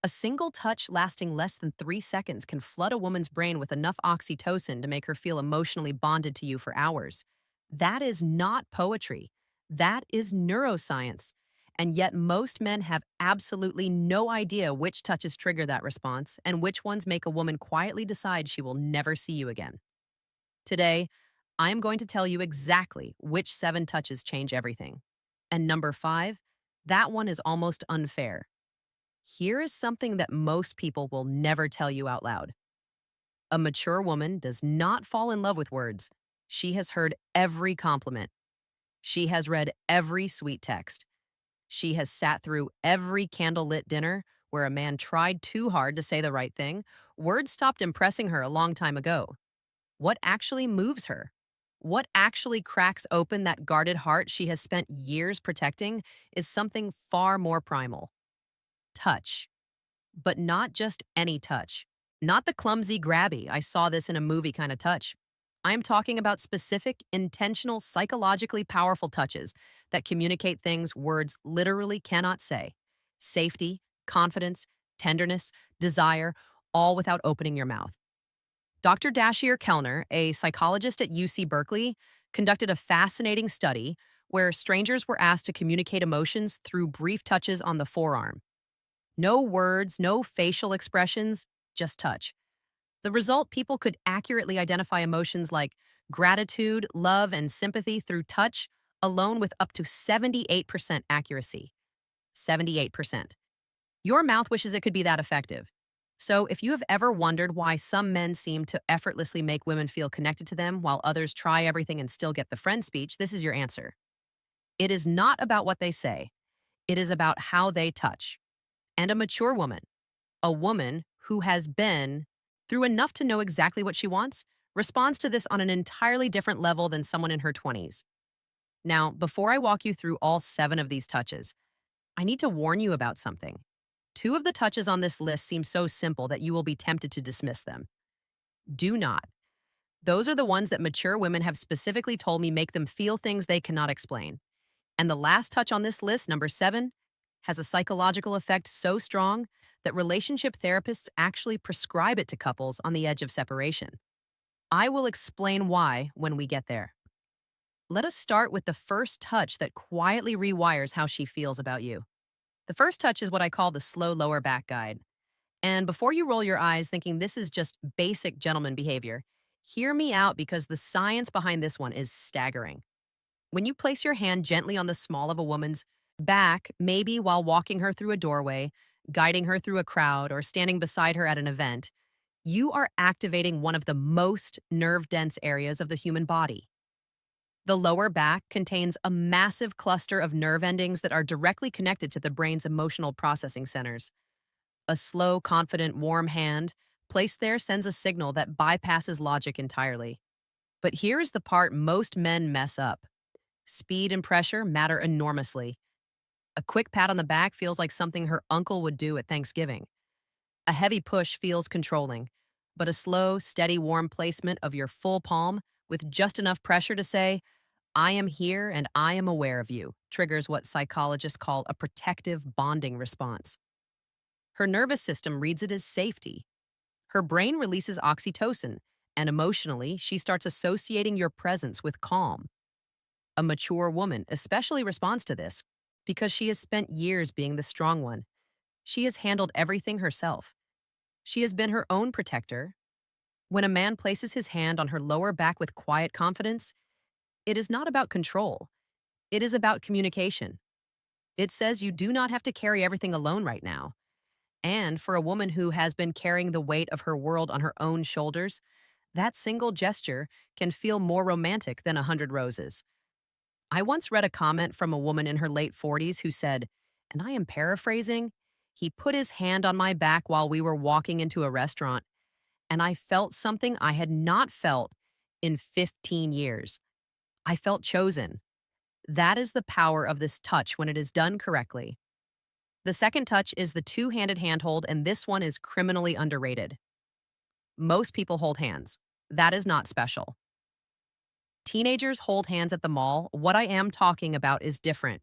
A single touch lasting less than 3 seconds can flood a woman's brain with enough oxytocin to make her feel emotionally bonded to you for hours. That is not poetry. That is neuroscience. And yet, most men have absolutely no idea which touches trigger that response and which ones make a woman quietly decide she will never see you again. Today, I am going to tell you exactly which 7 touches change everything. And number 5, that one is almost unfair. Here is something that most people will never tell you out loud. A mature woman does not fall in love with words. She has heard every compliment. She has read every sweet text. She has sat through every candlelit dinner where a man tried too hard to say the right thing. Words stopped impressing her a long time ago. What actually moves her? What actually cracks open that guarded heart she has spent years protecting is something far more primal: touch. But not just any touch. Not the clumsy, grabby, I saw this in a movie kind of touch. I am talking about specific, intentional, psychologically powerful touches that communicate things words literally cannot say: safety, confidence, tenderness, desire, all without opening your mouth. Dr. Dashier Kellner, a psychologist at UC Berkeley, conducted a fascinating study where strangers were asked to communicate emotions through brief touches on the forearm. No words, no facial expressions, just touch. The result: people could accurately identify emotions like gratitude, love, and sympathy through touch alone with up to 78% accuracy. 78%. Your mouth wishes it could be that effective. So, if you have ever wondered why some men seem to effortlessly make women feel connected to them while others try everything and still get the friend speech, this is your answer. It is not about what they say, it is about how they touch. And a mature woman, a woman who has been through enough to know exactly what she wants, responds to this on an entirely different level than someone in her 20s. Now, before I walk you through all 7 of these touches, I need to warn you about something. 2 of the touches on this list seem so simple that you will be tempted to dismiss them. Do not. Those are the ones that mature women have specifically told me make them feel things they cannot explain. And the last touch on this list, number 7, has a psychological effect so strong that relationship therapists actually prescribe it to couples on the edge of separation. I will explain why when we get there. Let us start with the first touch that quietly rewires how she feels about you. The first touch is what I call the slow lower back guide. And before you roll your eyes thinking this is just basic gentleman behavior, hear me out because the science behind this one is staggering. When you place your hand gently on the small of a woman's back, maybe while walking her through a doorway, guiding her through a crowd, or standing beside her at an event, you are activating one of the most nerve dense areas of the human body. The lower back contains a massive cluster of nerve endings that are directly connected to the brain's emotional processing centers. A slow, confident, warm hand placed there sends a signal that bypasses logic entirely. But here's the part most men mess up: speed and pressure matter enormously. A quick pat on the back feels like something her uncle would do at Thanksgiving. A heavy push feels controlling, but a slow, steady, warm placement of your full palm with just enough pressure to say, "I am here and I am aware of you," triggers what psychologists call a protective bonding response. Her nervous system reads it as safety. Her brain releases oxytocin, and emotionally, she starts associating your presence with calm. A mature woman especially responds to this because she has spent years being the strong one. She has handled everything herself. She has been her own protector. When a man places his hand on her lower back with quiet confidence, it is not about control. It is about communication. It says you do not have to carry everything alone right now. And for a woman who has been carrying the weight of her world on her own shoulders, that single gesture can feel more romantic than 100 roses. I once read a comment from a woman in her late 40s who said, and I am paraphrasing, "He put his hand on my back while we were walking into a restaurant, and I felt something I had not felt in 15 years. I felt chosen." That is the power of this touch when it is done correctly. The second touch is the two-handed handhold, and this one is criminally underrated. Most people hold hands. That is not special. Teenagers hold hands at the mall. What I am talking about is different.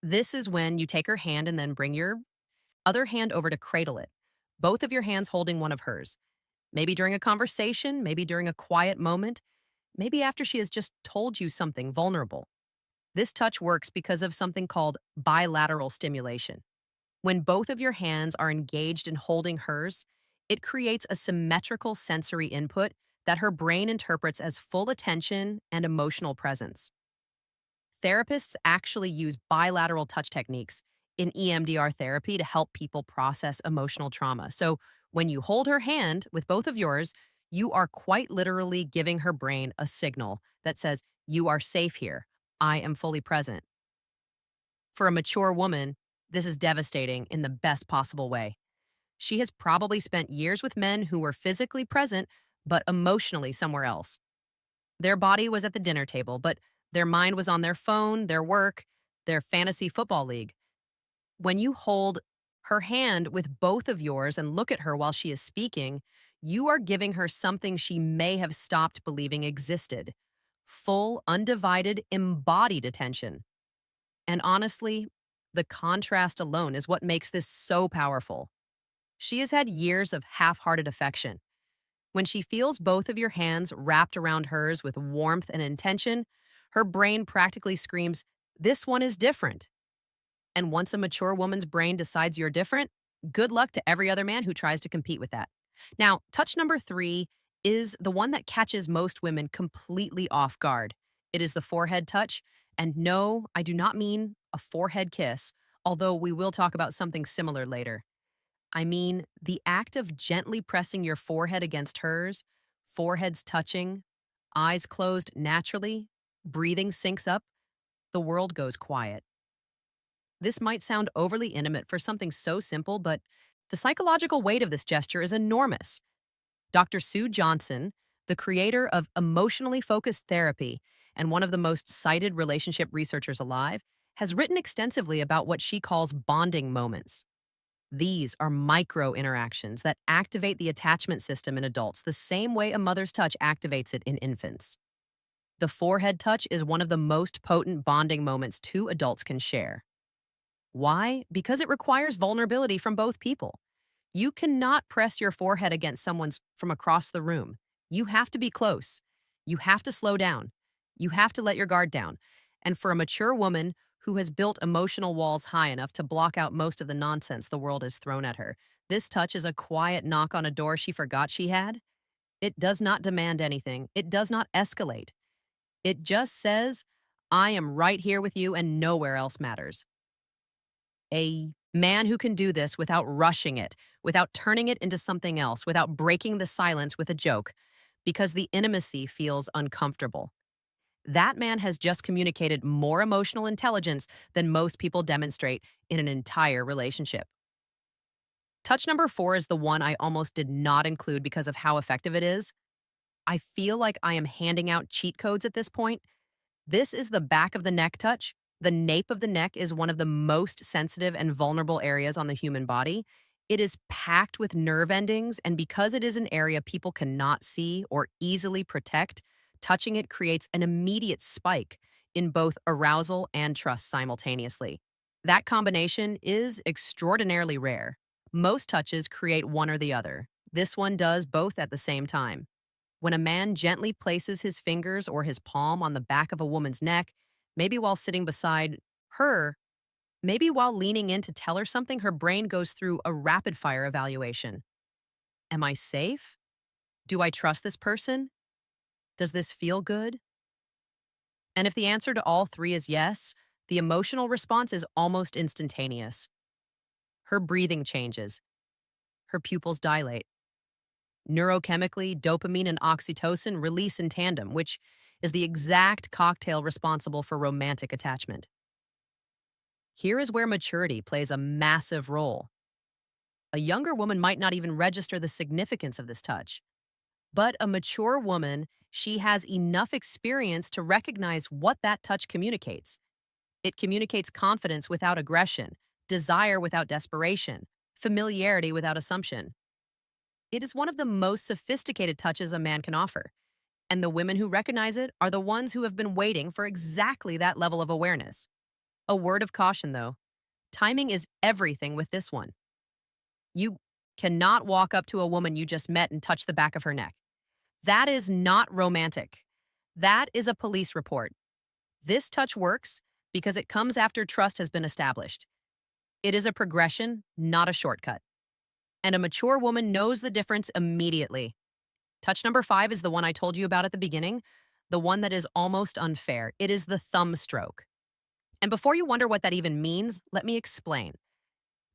This is when you take her hand and then bring your Other hand over to cradle it. Both of your hands holding one of hers. Maybe during a conversation, maybe during a quiet moment, maybe after she has just told you something vulnerable. This touch works because of something called bilateral stimulation. When both of your hands are engaged in holding hers, it creates a symmetrical sensory input that her brain interprets as full attention and emotional presence. Therapists actually use bilateral touch techniques in EMDR therapy to help people process emotional trauma. So, when you hold her hand with both of yours, you are quite literally giving her brain a signal that says, "You are safe here. I am fully present." For a mature woman, this is devastating in the best possible way. She has probably spent years with men who were physically present, but emotionally somewhere else. Their body was at the dinner table, but their mind was on their phone, their work, their fantasy football league. When you hold her hand with both of yours and look at her while she is speaking, you are giving her something she may have stopped believing existed: full, undivided, embodied attention. And honestly, the contrast alone is what makes this so powerful. She has had years of half hearted affection. When she feels both of your hands wrapped around hers with warmth and intention, her brain practically screams, "This one is different." And once a mature woman's brain decides you're different, good luck to every other man who tries to compete with that. Now, touch number 3 is the one that catches most women completely off guard. It is the forehead touch. And no, I do not mean a forehead kiss, although we will talk about something similar later. I mean the act of gently pressing your forehead against hers, foreheads touching, eyes closed naturally, breathing syncs up, the world goes quiet. This might sound overly intimate for something so simple, but the psychological weight of this gesture is enormous. Dr. Sue Johnson, the creator of emotionally focused therapy and one of the most cited relationship researchers alive, has written extensively about what she calls bonding moments. These are micro interactions that activate the attachment system in adults the same way a mother's touch activates it in infants. The forehead touch is one of the most potent bonding moments two adults can share. Why? Because it requires vulnerability from both people. You cannot press your forehead against someone's from across the room. You have to be close. You have to slow down. You have to let your guard down. And for a mature woman who has built emotional walls high enough to block out most of the nonsense the world has thrown at her, this touch is a quiet knock on a door she forgot she had. It does not demand anything. It does not escalate. It just says, "I am right here with you and nowhere else matters." A man who can do this without rushing it, without turning it into something else, without breaking the silence with a joke, because the intimacy feels uncomfortable. That man has just communicated more emotional intelligence than most people demonstrate in an entire relationship. Touch number 4 is the one I almost did not include because of how effective it is. I feel like I am handing out cheat codes at this point. This is the back of the neck touch. The nape of the neck is one of the most sensitive and vulnerable areas on the human body. It is packed with nerve endings, and because it is an area people cannot see or easily protect, touching it creates an immediate spike in both arousal and trust simultaneously. That combination is extraordinarily rare. Most touches create one or the other. This one does both at the same time. When a man gently places his fingers or his palm on the back of a woman's neck, maybe while sitting beside her, maybe while leaning in to tell her something, her brain goes through a rapid fire evaluation. Am I safe? Do I trust this person? Does this feel good? And if the answer to all three is yes, the emotional response is almost instantaneous. Her breathing changes, her pupils dilate. Neurochemically, dopamine and oxytocin release in tandem, which is the exact cocktail responsible for romantic attachment. Here is where maturity plays a massive role. A younger woman might not even register the significance of this touch, but a mature woman, she has enough experience to recognize what that touch communicates. It communicates confidence without aggression, desire without desperation, familiarity without assumption. It is one of the most sophisticated touches a man can offer. And the women who recognize it are the ones who have been waiting for exactly that level of awareness. A word of caution, though: timing is everything with this one. You cannot walk up to a woman you just met and touch the back of her neck. That is not romantic. That is a police report. This touch works because it comes after trust has been established. It is a progression, not a shortcut. And a mature woman knows the difference immediately. Touch number 5 is the one I told you about at the beginning, the one that is almost unfair. It is the thumb stroke. And before you wonder what that even means, let me explain.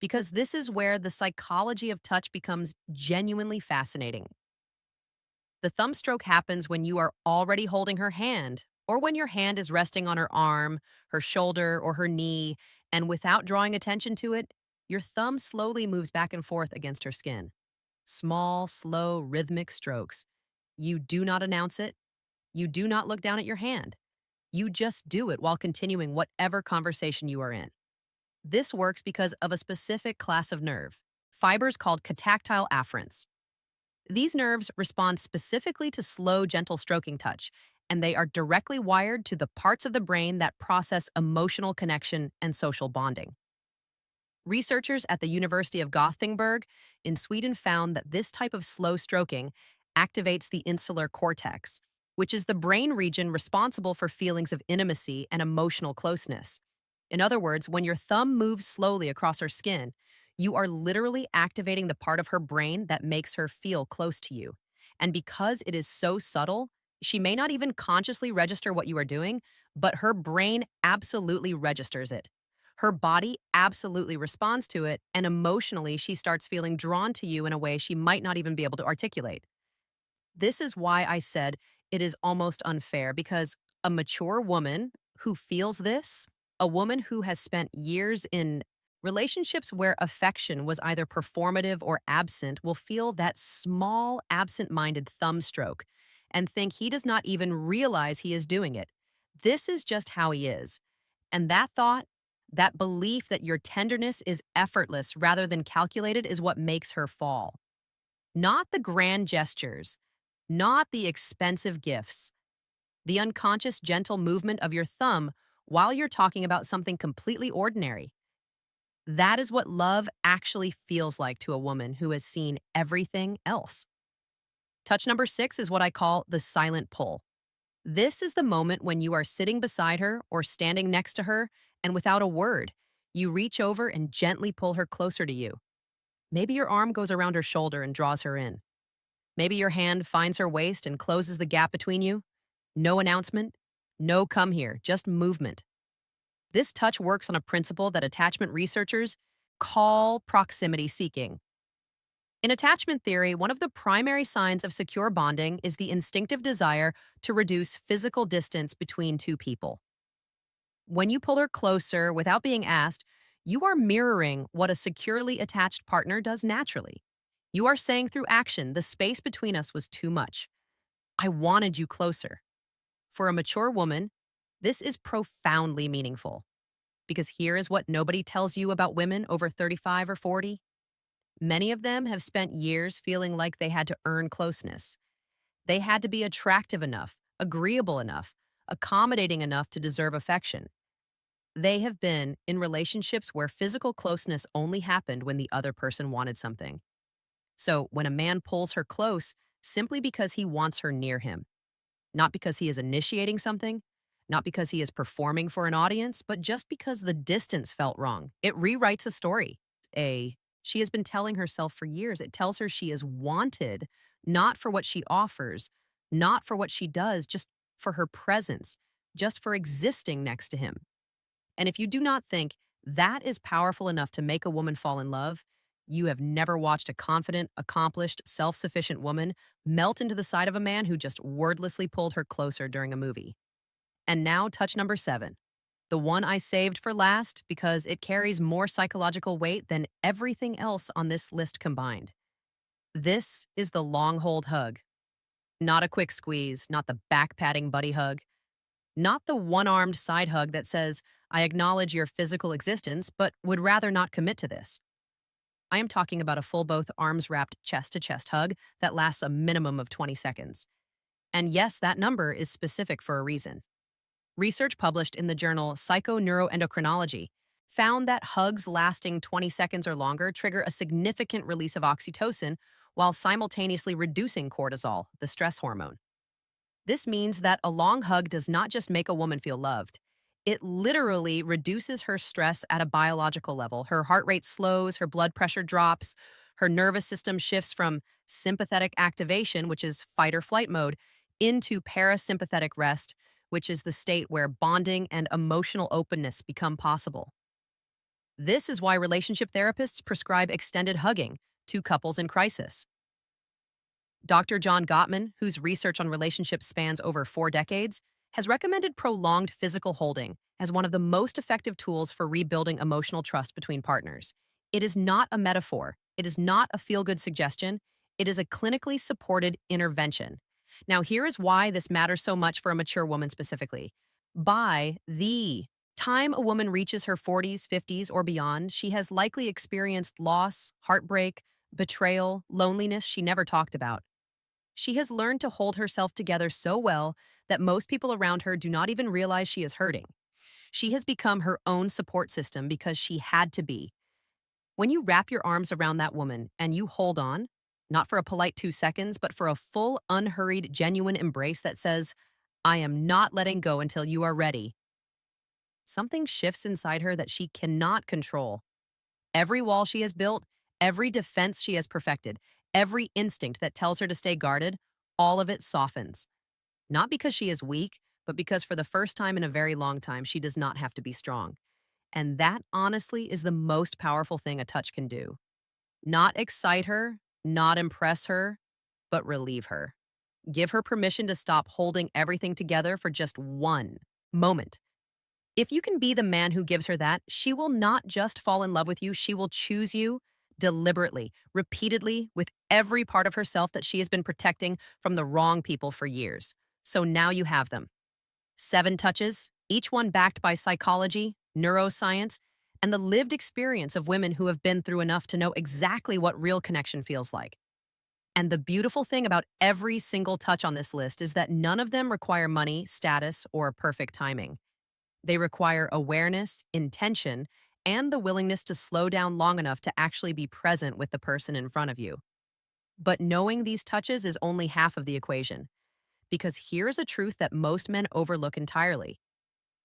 Because this is where the psychology of touch becomes genuinely fascinating. The thumb stroke happens when you are already holding her hand, or when your hand is resting on her arm, her shoulder, or her knee, and without drawing attention to it, your thumb slowly moves back and forth against her skin. Small, slow, rhythmic strokes. You do not announce it. You do not look down at your hand. You just do it while continuing whatever conversation you are in. This works because of a specific class of nerve, fibers called catactile afferents. These nerves respond specifically to slow, gentle stroking touch, and they are directly wired to the parts of the brain that process emotional connection and social bonding. Researchers at the University of Gothenburg in Sweden found that this type of slow stroking activates the insular cortex, which is the brain region responsible for feelings of intimacy and emotional closeness. In other words, when your thumb moves slowly across her skin, you are literally activating the part of her brain that makes her feel close to you. And because it is so subtle, she may not even consciously register what you are doing, but her brain absolutely registers it. Her body absolutely responds to it, and emotionally, she starts feeling drawn to you in a way she might not even be able to articulate. This is why I said it is almost unfair, because a mature woman who feels this, a woman who has spent years in relationships where affection was either performative or absent, will feel that small, absent minded thumb stroke and think he does not even realize he is doing it. This is just how he is. And that thought, that belief that your tenderness is effortless rather than calculated, is what makes her fall. Not the grand gestures, not the expensive gifts, the unconscious, gentle movement of your thumb while you're talking about something completely ordinary. That is what love actually feels like to a woman who has seen everything else. Touch number 6 is what I call the silent pull. This is the moment when you are sitting beside her or standing next to her, and without a word, you reach over and gently pull her closer to you. Maybe your arm goes around her shoulder and draws her in. Maybe your hand finds her waist and closes the gap between you. No announcement, no come here, just movement. This touch works on a principle that attachment researchers call proximity seeking. In attachment theory, one of the primary signs of secure bonding is the instinctive desire to reduce physical distance between two people. When you pull her closer without being asked, you are mirroring what a securely attached partner does naturally. You are saying through action, the space between us was too much. I wanted you closer. For a mature woman, this is profoundly meaningful. Because here is what nobody tells you about women over 35 or 40. Many of them have spent years feeling like they had to earn closeness. They had to be attractive enough, agreeable enough, accommodating enough to deserve affection. They have been in relationships where physical closeness only happened when the other person wanted something. So when a man pulls her close, simply because he wants her near him, not because he is initiating something, not because he is performing for an audience, but just because the distance felt wrong, it rewrites a story. She has been telling herself for years. It tells her she is wanted, not for what she offers, not for what she does, just for her presence, just for existing next to him. And if you do not think that is powerful enough to make a woman fall in love, you have never watched a confident, accomplished, self sufficient woman melt into the side of a man who just wordlessly pulled her closer during a movie. And now, touch number 7, the one I saved for last because it carries more psychological weight than everything else on this list combined. This is the long hold hug. Not a quick squeeze, not the back patting buddy hug, not the one armed side hug that says, I acknowledge your physical existence, but would rather not commit to this. I am talking about a full both arms wrapped chest to chest hug that lasts a minimum of 20 seconds. And yes, that number is specific for a reason. Research published in the journal Psychoneuroendocrinology found that hugs lasting 20 seconds or longer trigger a significant release of oxytocin while simultaneously reducing cortisol, the stress hormone. This means that a long hug does not just make a woman feel loved. It literally reduces her stress at a biological level. Her heart rate slows, her blood pressure drops, her nervous system shifts from sympathetic activation, which is fight or flight mode, into parasympathetic rest, which is the state where bonding and emotional openness become possible. This is why relationship therapists prescribe extended hugging to couples in crisis. Dr. John Gottman, whose research on relationships spans over 4 decades, has recommended prolonged physical holding as one of the most effective tools for rebuilding emotional trust between partners. It is not a metaphor, it is not a feel good suggestion, it is a clinically supported intervention. Now, here is why this matters so much for a mature woman specifically. By the time a woman reaches her 40s, 50s, or beyond, she has likely experienced loss, heartbreak, betrayal, loneliness she never talked about. She has learned to hold herself together so well that most people around her do not even realize she is hurting. She has become her own support system because she had to be. When you wrap your arms around that woman and you hold on, not for a polite 2 seconds, but for a full, unhurried, genuine embrace that says, I am not letting go until you are ready, something shifts inside her that she cannot control. Every wall she has built, every defense she has perfected, every instinct that tells her to stay guarded, all of it softens. Not because she is weak, but because for the first time in a very long time, she does not have to be strong. And that, honestly, is the most powerful thing a touch can do. Not excite her, not impress her, but relieve her. Give her permission to stop holding everything together for just one moment. If you can be the man who gives her that, she will not just fall in love with you, she will choose you deliberately, repeatedly, with every part of herself that she has been protecting from the wrong people for years. So now you have them. 7 touches, each one backed by psychology, neuroscience, and the lived experience of women who have been through enough to know exactly what real connection feels like. And the beautiful thing about every single touch on this list is that none of them require money, status, or perfect timing. They require awareness, intention, and the willingness to slow down long enough to actually be present with the person in front of you. But knowing these touches is only half of the equation, because here's a truth that most men overlook entirely.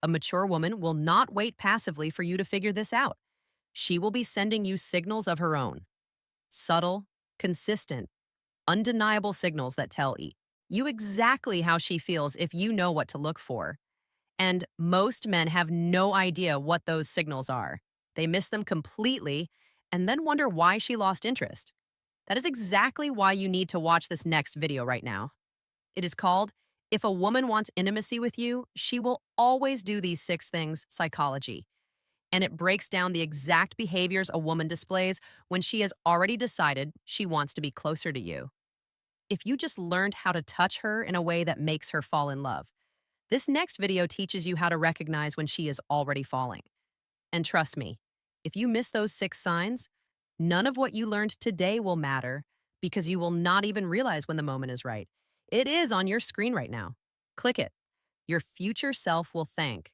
A mature woman will not wait passively for you to figure this out. She will be sending you signals of her own. Subtle, consistent, undeniable signals that tell you exactly how she feels if you know what to look for. And most men have no idea what those signals are. They miss them completely and then wonder why she lost interest. That is exactly why you need to watch this next video right now. It is called If a Woman Wants Intimacy with You, She Will Always Do These 6 Things Psychology. And it breaks down the exact behaviors a woman displays when she has already decided she wants to be closer to you. If you just learned how to touch her in a way that makes her fall in love, this next video teaches you how to recognize when she is already falling. And trust me, if you miss those 6 signs, none of what you learned today will matter because you will not even realize when the moment is right. It is on your screen right now. Click it. Your future self will thank